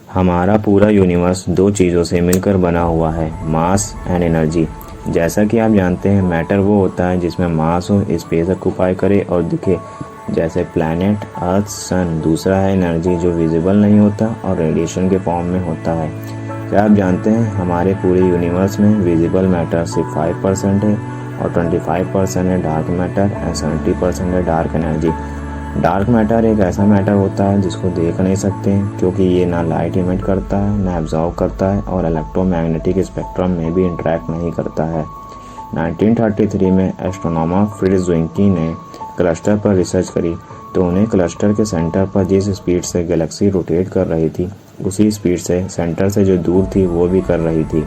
हमारा पूरा यूनिवर्स दो चीज़ों से मिलकर बना हुआ है, मास एंड एनर्जी। जैसा कि आप जानते हैं, मैटर वो होता है जिसमें मास हो, स्पेस ऑक्यूपाई करे और दिखे, जैसे प्लैनेट, अर्थ, सन। दूसरा है एनर्जी, जो विजिबल नहीं होता और रेडिएशन के फॉर्म में होता है। क्या आप जानते हैं, हमारे पूरे यूनिवर्स में विजिबल मैटर सिर्फ 5% है और 25% है डार्क मैटर एंड 70% है डार्क एनर्जी। डार्क मैटर एक ऐसा मैटर होता है जिसको देख नहीं सकते हैं, क्योंकि ये ना लाइट इमिट करता है, ना एब्जॉर्व करता है और इलेक्ट्रोमैग्नेटिक स्पेक्ट्रम में भी इंटरेक्ट नहीं करता है। 1933 में एस्ट्रोनॉमर फ्रिट्ज ज़्विंकी ने क्लस्टर पर रिसर्च करी, तो उन्हें क्लस्टर के सेंटर पर जिस स्पीड से गैलेक्सी रोटेट कर रही थी, उसी स्पीड से सेंटर से जो दूर थी वो भी कर रही थी।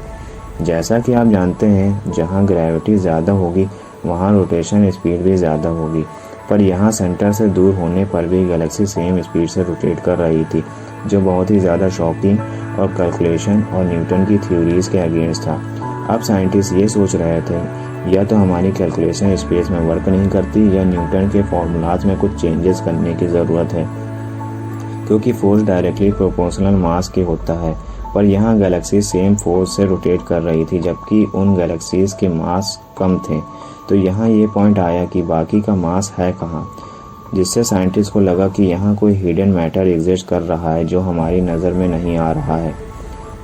जैसा कि आप जानते हैं, जहाँ ग्रेविटी ज़्यादा होगी वहाँ रोटेशन स्पीड भी ज़्यादा होगी, पर यहाँ सेंटर से दूर होने पर भी गैलेक्सी सेम स्पीड से रोटेट कर रही थी, जो बहुत ही ज़्यादा शॉकिंग और कैलकुलेशन और न्यूटन की थ्योरीज़ के अगेंस्ट था। अब साइंटिस्ट ये सोच रहे थे, या तो हमारी कैलकुलेशन स्पेस में वर्क नहीं करती, या न्यूटन के फॉर्मूलाज में कुछ चेंजेस करने की ज़रूरत है, क्योंकि फोर्स डायरेक्टली प्रोपोर्शनल मास के होता है। पर यहाँ गैलेक्सी सेम फोर्स से रोटेट कर रही थी, जबकि उन गैलेक्सीज के मास कम थे। तो यहाँ ये पॉइंट आया कि बाकी का मास है कहाँ, जिससे साइंटिस्ट को लगा कि यहाँ कोई हिडन मैटर एग्जिस्ट कर रहा है जो हमारी नज़र में नहीं आ रहा है,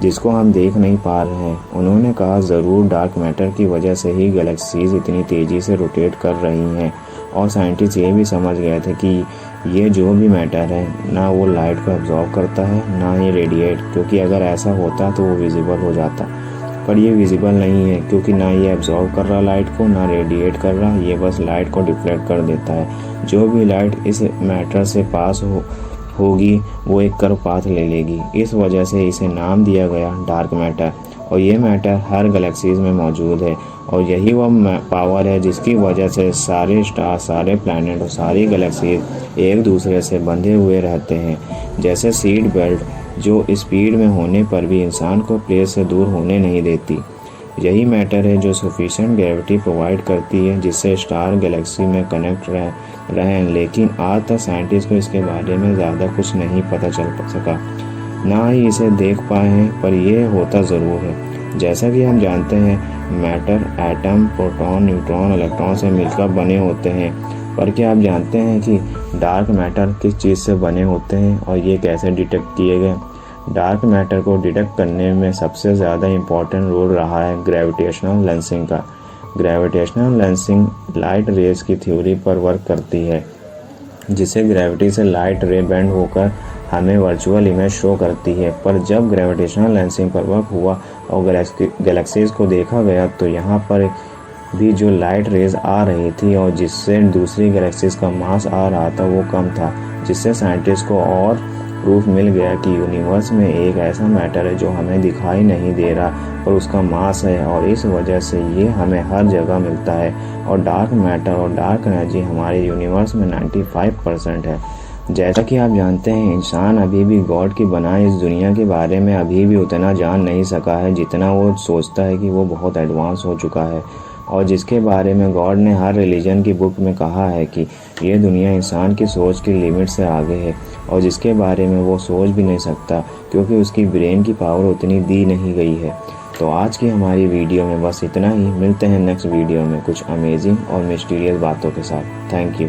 जिसको हम देख नहीं पा रहे हैं। उन्होंने कहा, ज़रूर डार्क मैटर की वजह से ही गैलेक्सीज इतनी तेज़ी से रोटेट कर रही हैं। और साइंटिस्ट ये भी समझ गए थे कि ये जो भी मैटर है, ना वो लाइट को एब्जॉर्ब करता है, ना ये रेडिएट, क्योंकि अगर ऐसा होता तो वो विजिबल हो जाता। पर ये विजिबल नहीं है, क्योंकि ना ये एब्जॉर्ब कर रहा लाइट को, ना रेडिएट कर रहा, ये बस लाइट को डिफ्लेक्ट कर देता है। जो भी लाइट इस मैटर से पास होगी वो एक कर्व पाथ ले लेगी। इस वजह से इसे नाम दिया गया डार्क मैटर। और ये मैटर हर गैलेक्सीज में मौजूद है, और यही वह पावर है जिसकी वजह से सारे स्टार, सारे प्लैनेट और सारी गैलेक्सीज एक दूसरे से बंधे हुए रहते हैं, जैसे सीट बेल्ट, जो स्पीड में होने पर भी इंसान को प्लेस से दूर होने नहीं देती। यही मैटर है जो सफिशिएंट ग्रेविटी प्रोवाइड करती है, जिससे स्टार गैलेक्सी में कनेक्ट रहें। लेकिन आज तक साइंटिस्ट को इसके बारे में ज़्यादा कुछ नहीं पता चल सका, ना ही इसे देख पाए हैं, पर यह होता ज़रूर है। जैसा कि हम जानते हैं, matter atom, proton, neutron, electron से मिलकर बने होते हैं। पर क्या आप जानते हैं कि डार्क मैटर किस चीज़ से बने होते हैं और ये कैसे डिटेक्ट किए गए? डार्क मैटर को डिटेक्ट करने में सबसे ज़्यादा इम्पॉर्टेंट रोल रहा है ग्रेविटेशनल लेंसिंग का। ग्रेविटेशनल लेंसिंग लाइट रेज की थ्योरी पर वर्क करती है, जिसे ग्रेविटी से लाइट रे बेंड होकर हमें वर्चुअल इमेज शो करती है। पर जब ग्रेविटेशनल लेंसिंग पर वर्क हुआ और गैलेक्सीज को देखा गया, तो यहाँ पर भी जो लाइट रेज आ रही थी और जिससे दूसरी गैलेक्सीज का मास आ रहा था वो कम था, जिससे साइंटिस्ट को और प्रूफ मिल गया कि यूनिवर्स में एक ऐसा मैटर है जो हमें दिखाई नहीं दे रहा, पर उसका मास है, और इस वजह से ये हमें हर जगह मिलता है। और डार्क मैटर और डार्क एनर्जी हमारे यूनिवर्स में 95% है। जैसा कि आप जानते हैं, इंसान अभी भी गॉड की बनाई इस दुनिया के बारे में अभी भी उतना जान नहीं सका है जितना वो सोचता है कि वो बहुत एडवांस हो चुका है, और जिसके बारे में गॉड ने हर रिलीजन की बुक में कहा है कि ये दुनिया इंसान की सोच की लिमिट से आगे है, और जिसके बारे में वो सोच भी नहीं सकता, क्योंकि उसकी ब्रेन की पावर उतनी दी नहीं गई है। तो आज की हमारी वीडियो में बस इतना ही। मिलते हैं नेक्स्ट वीडियो में कुछ अमेजिंग और मिस्टीरियस बातों के साथ। Thank you.